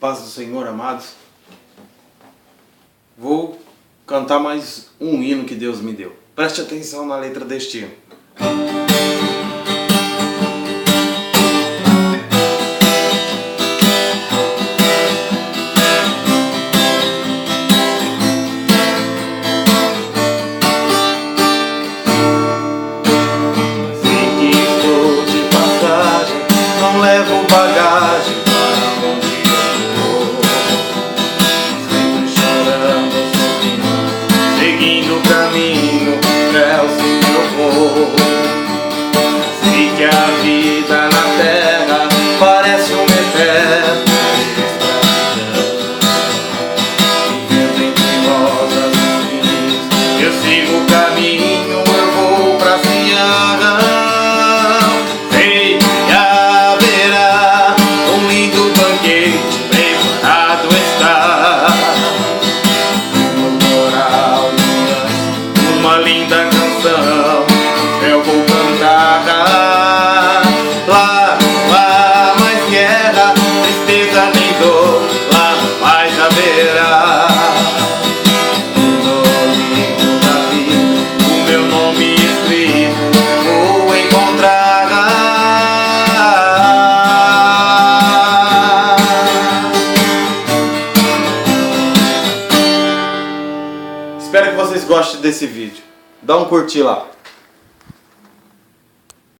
Paz do Senhor, amados. Vou cantar mais um hino que Deus me deu. Preste atenção na letra deste hino. Sei que estou de passagem, não levo bagagem para onde seguindo o caminho, é o sim eu vou. Sei que a vida na terra parece uma eterna vivendo entre rosas e espinhos. Eu sigo o caminho, eu vou pra Sião. Sei que haverá um lindo banquete preparado está. Uma linda canção eu vou cantar. Lá, lá mais guerra, tristeza nem dor, lá mais haverá. No livro da vida, o meu nome escrito vou encontrar. Espero que vocês gostem desse vídeo. Dá um curtir lá.